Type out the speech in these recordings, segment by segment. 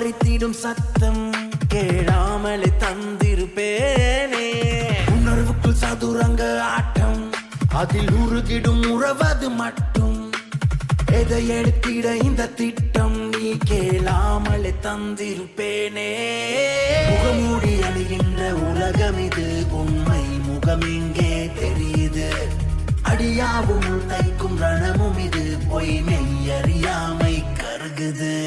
பறித்திடும் சத்தம் கேளாமலே தந்திருப்பேனே. உணர்வுக்குள் சதுரங்க ஆட்டம், அதில் உருகிடும் உறவது மட்டும். எதை எடுத்திட இந்த திட்டம், நீ கேளாமலே தந்திருப்பேனே. முகமூடி அணிகின்ற உலகம் இது, உண்மை முகம் எங்கே தெரியுது. அடியாவும் தைக்கும் ரணமும் இது, பொய்மை அறியாமை கருகுது.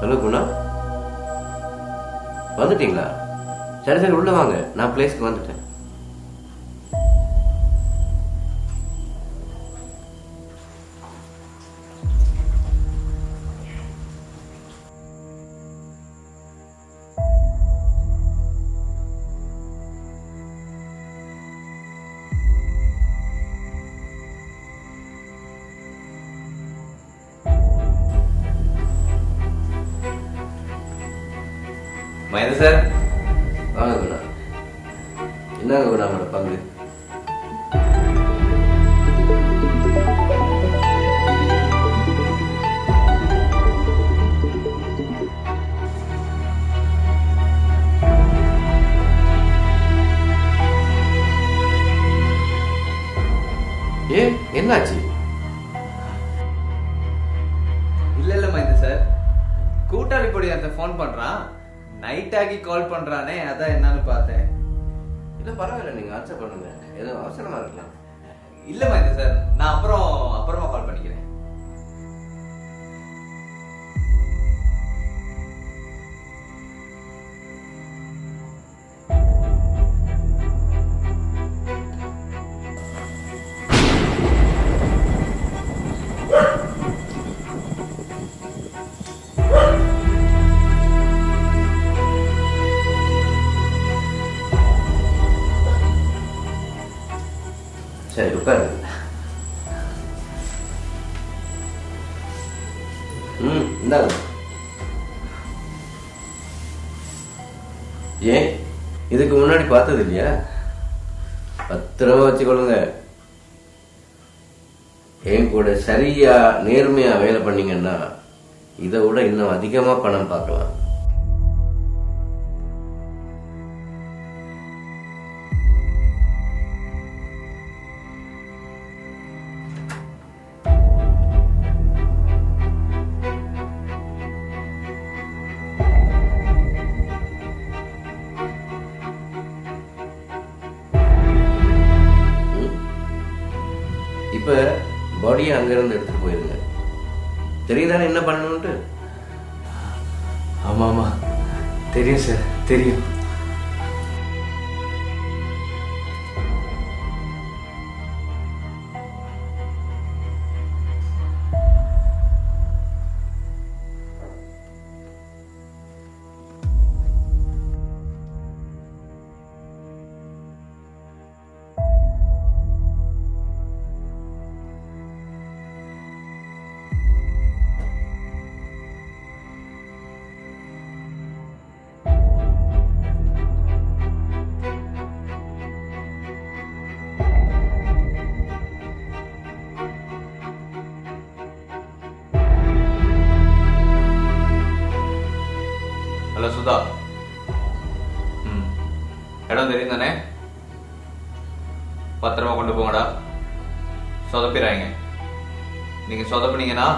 ஹலோ குணா, வந்துட்டீங்களா? சரி சரி, உள்ள வாங்க, நான் பிளேஸ்க்கு வந்துட்டேன். மகேந்திர சார், வாங்க குணா. என்னங்க குணா நம்மளோட பங்கு? என்னாச்சு? இல்ல மகேந்திர சார், கூட்டாளி பொடி அந்த போன் பண்றான், நைட் ஆகி கால் பண்றானே, அதான் என்னன்னு பார்த்தேன். இல்ல பரவாயில்ல, நீங்க ஆன்சர் பண்ணுங்க, ஏதோ அவசரமா இருக்கலாம். இல்ல மகேந்திர சார், நான் அப்புறமா கால் பண்ணிக்கிறேன். சரி உட்காரு. இந்தாங்க. ஏன் இதுக்கு முன்னாடி பார்த்தது இல்லையா? பத்திரமா வச்சுக்கொள்ளுங்க. என் கூட சரியா நேர்மையா வேலை பண்ணீங்கன்னா இதை விட இன்னும் அதிகமா பணம் பார்க்கலாம். இப்ப பாடியை அங்கிருந்து எடுத்துட்டு போயிருங்க. தெரியுதானே என்ன பண்ணணும்ட்டு? ஆமா ஆமா தெரியும் சார், தெரியும். பத்திரமா கொண்டு போங்கடா. சொதப்பிடுறாங்க. நீங்க சொதப்புனீங்கன்னா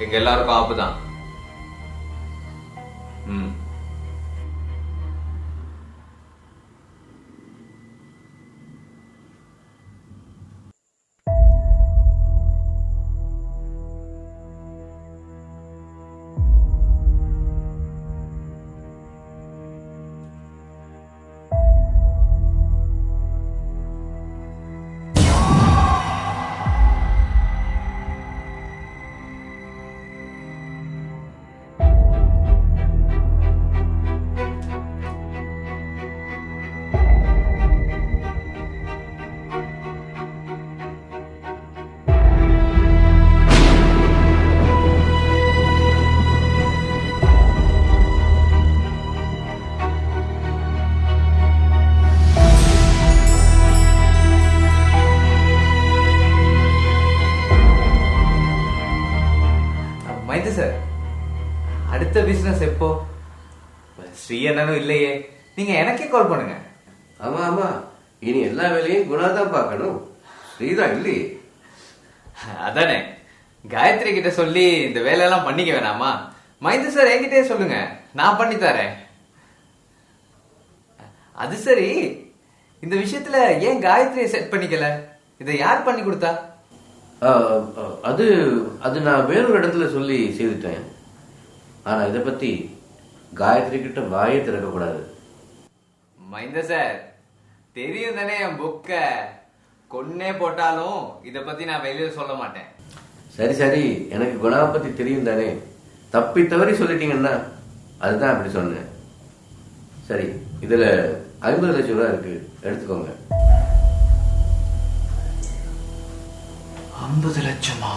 எங்க எல்லாருக்கும் ஆப்பு தான். ம். மைந்து சார், அடுத்த பிசினஸ் எப்போ? ஸ்ரீ அண்ணனும் இல்லையே, நீங்க எனக்கே கால் பண்ணுங்க. ஆமா ஆமா, இனி எல்லா வேலையும் குணா தான் பார்க்கணும், ஸ்ரீதான் இல்லையே. அதானே, காயத்ரி கிட்ட சொல்லி இந்த வேலையெல்லாம் பண்ணிக்க வேணாமா? மைந்து சார் என்கிட்டயே சொல்லுங்க, நான் பண்ணி தரேன். அது சரி, இந்த விஷயத்துல ஏன் காயத்ரியை செட் பண்ணிக்கல? இதை யார் பண்ணி கொடுத்தா? அது அது நான் வேறொரு இடத்துல சொல்லி செய்துட்டேன். ஆனா இதை பத்தி காயத்ரி கிட்ட வாயே திறக்க கூடாது. மைந்த சார், தெரியும் தானே என் புக்க கொன்னே போட்டாலும் இத பத்தி நான் வெளியே சொல்ல மாட்டேன். சரி சரி, எனக்கு குணா பத்தி தெரியும் தானே, தப்பி தவறி சொல்லிட்டீங்கன்னா அதுதான் அப்படி சொன்னேன். சரி, இதுல 50 லட்சம் ரூபாய் இருக்கு, எடுத்துக்கோங்க. 50 லட்சமா?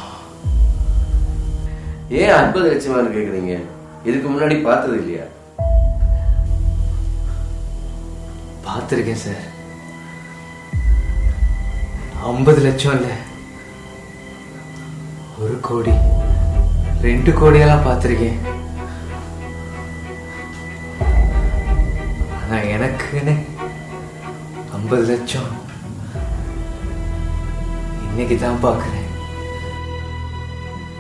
ஏன் 50 லட்சமானு கேக்குறீங்க? இதுக்கு முன்னாடி பார்த்தது இல்லையா? பார்த்திருக்கேன் சார். 50 லட்சம் இல்ல, 1 கோடி 2 கோடியெல்லாம் பார்த்திருக்கேன். ஆனா எனக்குன்னு 50 லட்சம் இன்னைக்கு தான் பாக்குறேன்.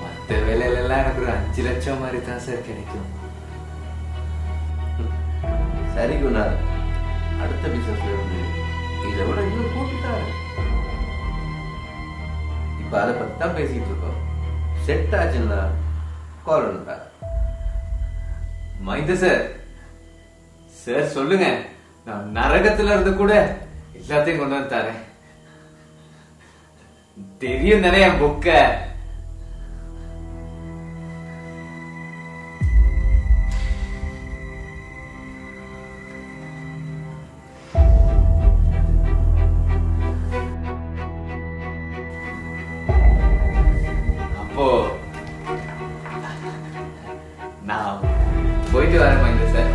மற்ற வேலையில எல்லாம் எனக்கு ஒரு 5 லட்சம் மாதிரி தான் சார் கிடைக்கும். சரி குணா, அடுத்த பிசினஸ்ல இருந்து இதை விட இன்னும் கூட்டிட்டாரு. இப்ப அதை பத்தி தான் பேசிட்டு இருக்கோம். செட் ஆச்சுன்னா கால் பண்ணுங்க. மைந்த சார், சார் சொல்லுங்க, நான் நரகத்துல இருந்து கூட எல்லாத்தையும் கொண்டு வந்து தரேன். தெரியும் தானே என் புக்க. அப்போ நான் போயிட்டு வரேன் மைந்த சார்.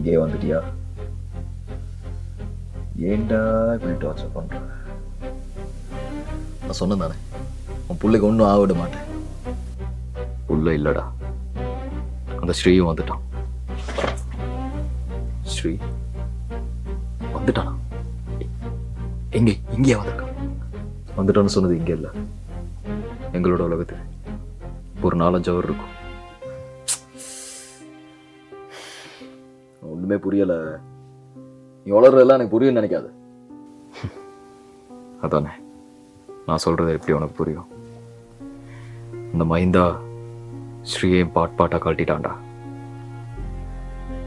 இங்கே வந்துட்டியா? ஏன்டா இப்படி டார்ச்சர் பண்ற? நான் சொன்னேன் தானே, உன் பிள்ளைக்கு ஒன்றும் ஆகிட மாட்டேன். புள்ள இல்லடா, அந்த ஸ்ரீயும் வந்துட்டான். ஸ்ரீ வந்துட்டானா? இங்கே வந்திருக்கான். வந்துட்டான்னு சொன்னது இங்கே இல்லை, எங்களோட உலகத்துக்கு. ஒரு 4-5 அவர் இருக்கும். ஒன்றுமே புரியலை. நீ வளர்றதெல்லாம் எனக்கு புரியும்னு நினைக்காது. அதானே நான் சொல்கிறது எப்படி உனக்கு புரியும்? இந்த மைந்தா ஸ்ரீயை பாட்டாக கழட்டிட்டான்டா.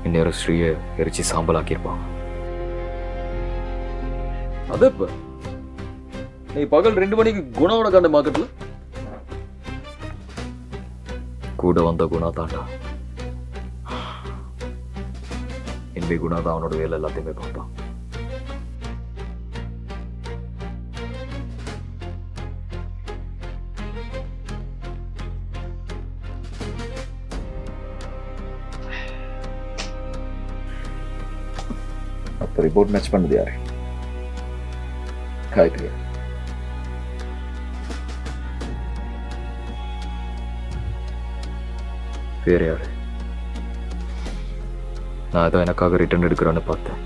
இந்நேரம் ஸ்ரீயை எரிச்சு சாம்பலாக்கியிருப்பான். அது இப்ப நீ பகல் 2 மணிக்கு குணாவோட காண்ட மார்க்கெட்ல கூட வந்த குணா தாண்டா. இன்பி குணா தான் அவனோட வேலை எல்லாத்தையுமே பார்ப்பான். அப்ப ரிப்போர்ட் மேட்ச் பண்ணது யாரு? காயத்ரி. வேற யாரு? நான் ஏதோ எனக்காக ரிட்டர்ன் எடுக்கிறான்னு பார்த்தேன்.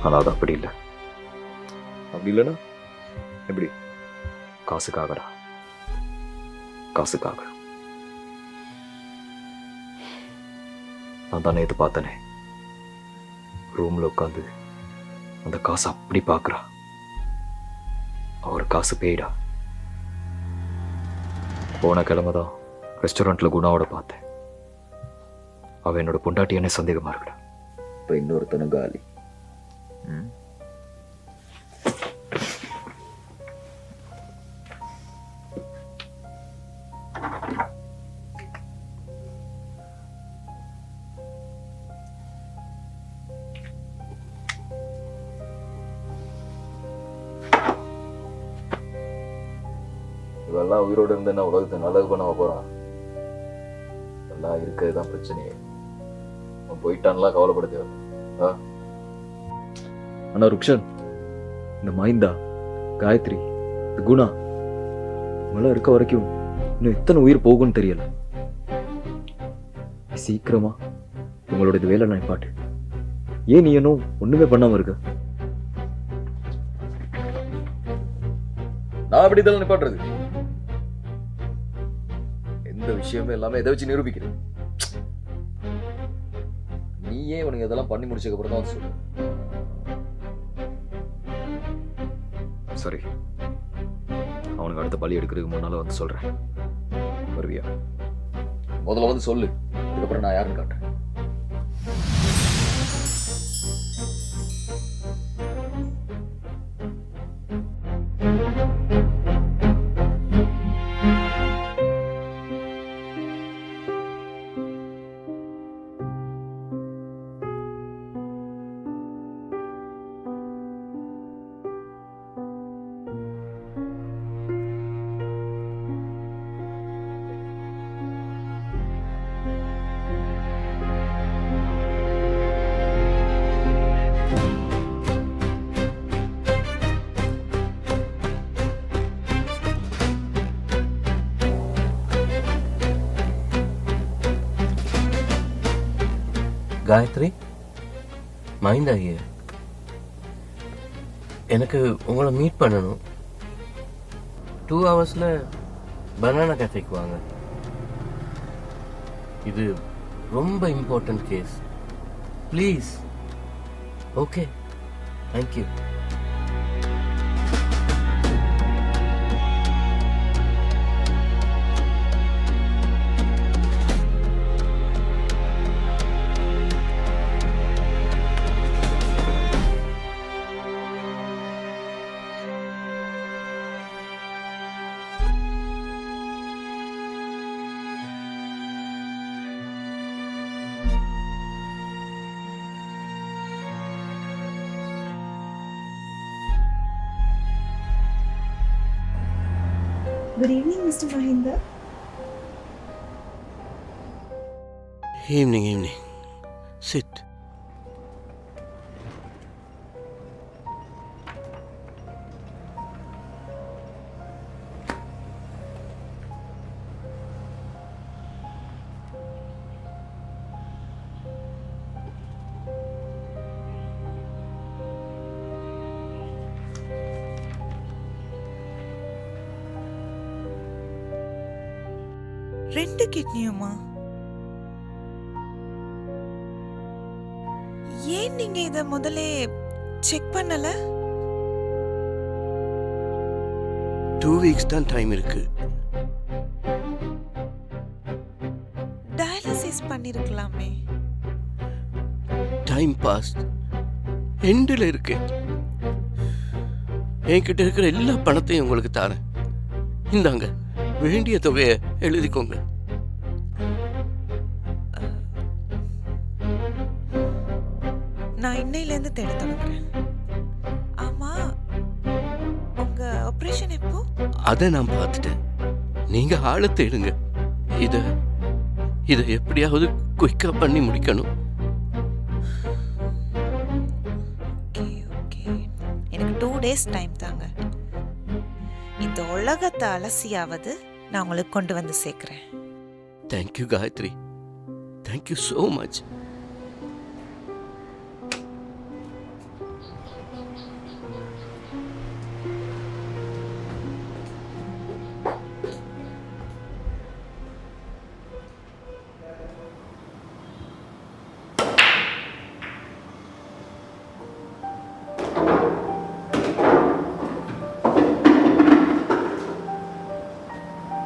ஆனா அது அப்படி இல்லை. அப்படி இல்லைன்னா எப்படி? காசுக்காகடா, காசுக்காக. நான் தானே இது பார்த்தனே, ரூம்ல உட்காந்து அந்த காசு அப்படி பார்க்குறா. அவர் காசு பேய்டா. போன கிழமை தான் ரெஸ்டாரண்ட்ல குணாவோட பார்த்தேன். அவன் என்னோட பொண்டாட்டி என்ன சந்தேகமா இருக்கடா. இப்போ இன்னொருத்தனும் காலி. இவெல்லாம் உயிரோடு இருந்து என்ன உலகத்தை நல்லது பண்ண போறான்? எல்லாம் இருக்கிறது தான் பிரச்சனையே. அவன் போயிட்டான்லாம் கவலைப்பட தேவை. ஆனா ருக்ஷன், இந்த மைந்தா, காயத்ரி, இந்த குணா இவெல்லாம் இருக்க வரைக்கும் இன்னும் எத்தனை உயிர் போகும்னு தெரியல. சீக்கிரமா உங்களோட இது வேலை நான் பாட்டு. ஏன் நீ இன்னும் ஒண்ணுமே பண்ணாம இருக்க? நான் அப்படி இதெல்லாம் நிப்பாட்டுறது. எந்த விஷயமே எல்லாமே எதை வச்சு நிரூபிக்கிறேன். நீ ஏன் இவனுங்க இதெல்லாம் பண்ணி முடிச்சதுக்கு அப்புறம் தான் சொல்லு. சரி, அவனுக்கு அடுத்த பலி எடுக்கிறதுக்கு முன்னால வந்து சொல்றேன். வருவியா? முதல்ல வந்து சொல்லு, அதுக்கப்புறம் நான் யாருன்னு காட்டுறேன். காயத்ரி, மைந்தா ஹியர். எனக்கு உங்களை மீட் பண்ணணும். 2 ஹவர்ஸில் பனானா கேஃபேக்கு வாங்க. இது ரொம்ப important case. Please. Okay, thank you. Good evening, Mr. Mahinda. Evening. Sit. 2 கிட்னியுமா? ஏன் நீங்க இத முதல்ல செக் பண்ணல? 2 வீக்ஸ் தான் டைம் இருக்கு. டயாலிசிஸ் பண்ணிருக்கலாமே. டைம் பாஸ் எண்டில் இருக்கு. என்கிட்ட இருக்கிற எல்லா பணத்தையும் உங்களுக்கு தரேன். இந்தாங்க, வேண்டிய தொகையை எழுதிக்கோங்க. நான் இன்னையிலேருந்து தேட தொடங்குறேன். ஆமா, உங்க ஆபரேஷன் எப்போ? அதை நான் பார்த்துட்டேன். நீங்க ஆளை தேடுங்க. இதை எப்படியாவது குயிக்கா பண்ணி முடிக்கணும். ஓகே ஓகே, எனக்கு 2 டேஸ் டைம் தாங்க. இந்த உலகத்தை அலசியாவது நான் உங்களுக்கு கொண்டு வந்து சேர்க்கிறேன். Thank you Gayathri, thank you so much.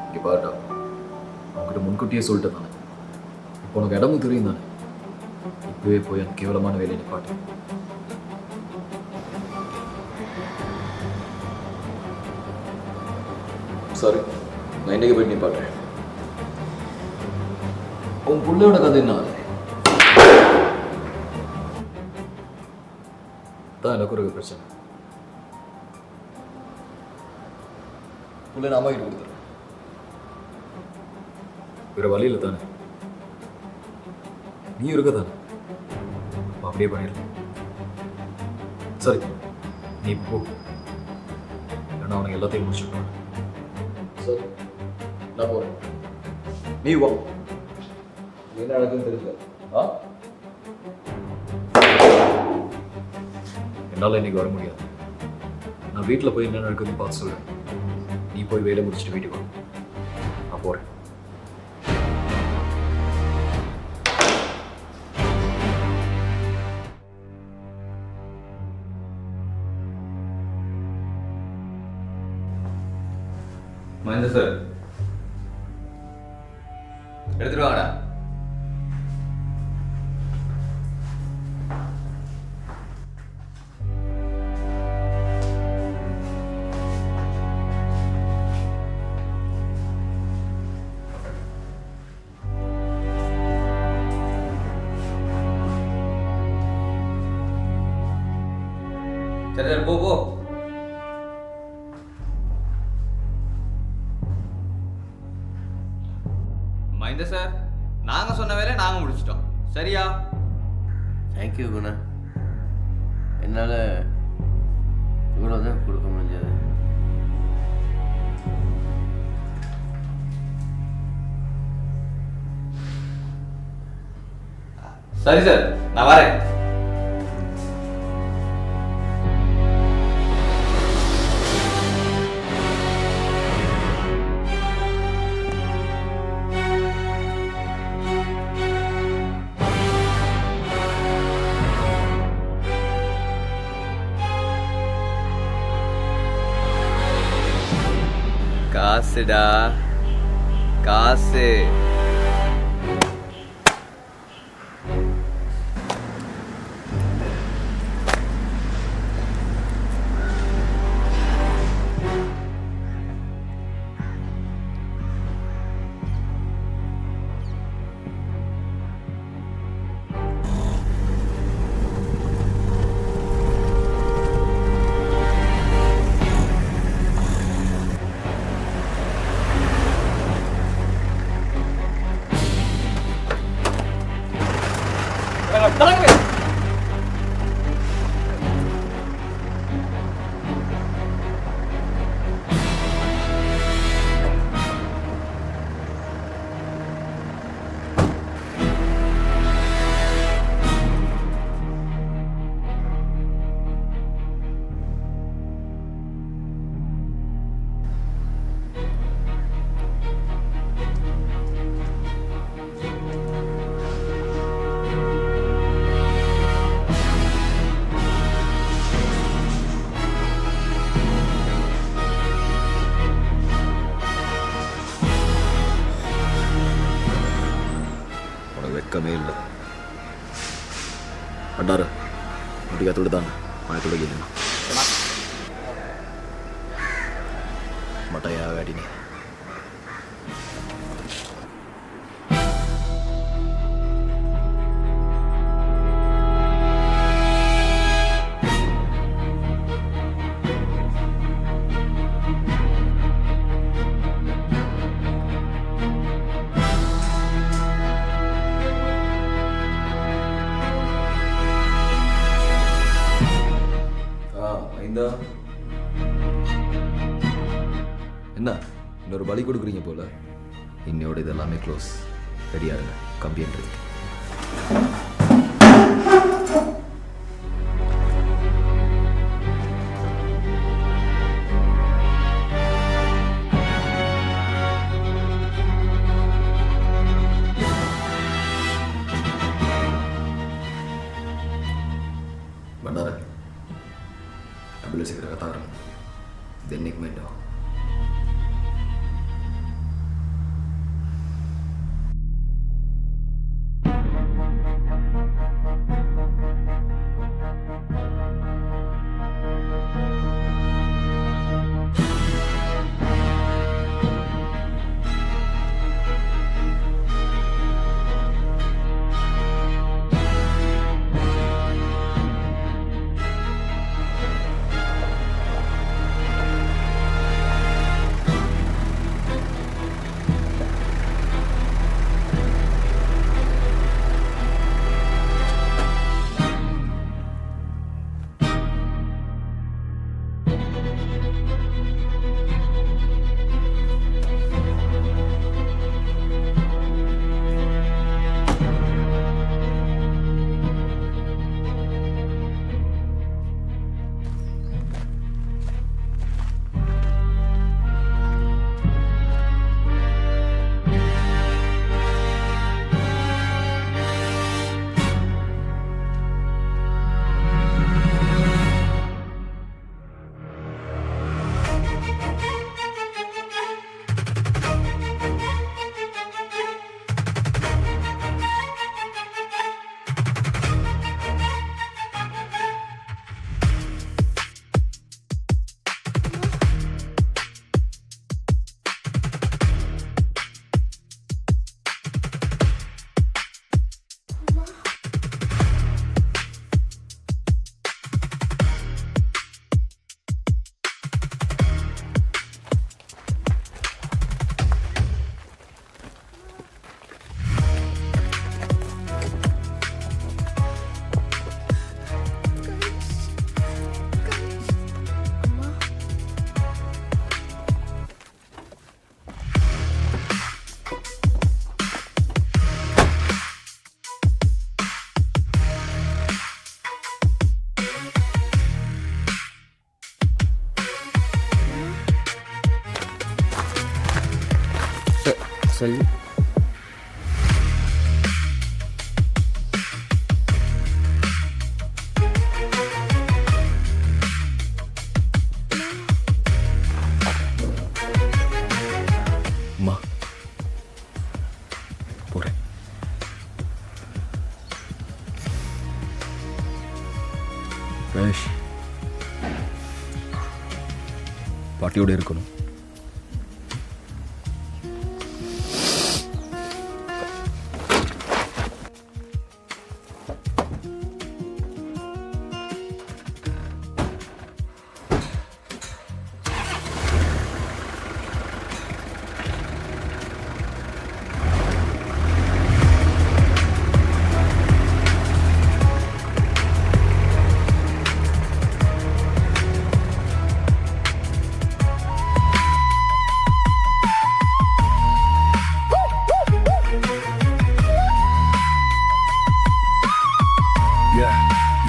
இங்கே பாருடா, அவங்ககிட்ட முன்கூட்டியே சொல்லிட்டு தானே. இப்போ உனக்கு இடமும் தெரியும் தானே. இப்பவே போய் அந்த கேவலமான வேலையை நிப்பாட்டு. சாரி, நான் இன்னைக்கு போய் நிப்பாட்டுறேன். உன் புள்ளையோட கதை என்ன ஆகுது? தான் எனக்கு ஒரு பிரச்சனை. புள்ளை நான் அம்மா கிட்ட கொடுத்துறேன். வேற வழியில் தானே, நீ இருக்க தானே, அப்படியே பண்ணிடலாம். சரி, நீ போ, ஏன்னா அவனுக்கு எல்லாத்தையும் முடிச்சுட்டான். சரி, நான் போறேன். நீ வா, என்ன நடக்குன்னு தெரியல. என்னால் இன்னைக்கு வர முடியாது. நான் வீட்டில் போய் என்ன நடக்குதுன்னு பார்த்து சொல்றேன். நீ போய் வேலை முடிச்சுட்டு வீட்டுக்கு வா. நான் போறேன். மகேந்திர சார், எடுத்துட்டு வாங்கடா. சரி சரி, போ போ. மகேந்திர சார், நாங்க சொன்ன வேலையை நாங்க முடிச்சிட்டோம். சரியா? தேங்க்யூ குணா. என்னால் இவ்வளோதான் கொடுக்க முடிஞ்சது. சரி சார், நான் வரேன். காசுடா, காசு. வெக்கமே இல்லை. அண்டாரு முடியா தொடுதாங்க மழை தொடங்கி மட்டையா வேடினே. என்ன இன்னொரு பலி கொடுக்குறீங்க போல. இன்னையோட இதெல்லாமே க்ளோஸ். ரெடியா இருங்க கம்பின்றதுக்கு. Bandara ambulance segera katakan. Dan naik medo. Salut. அம்மா போறேன். ரேஷ் பாட்டியோட இருக்கணும்.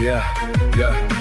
Yeah.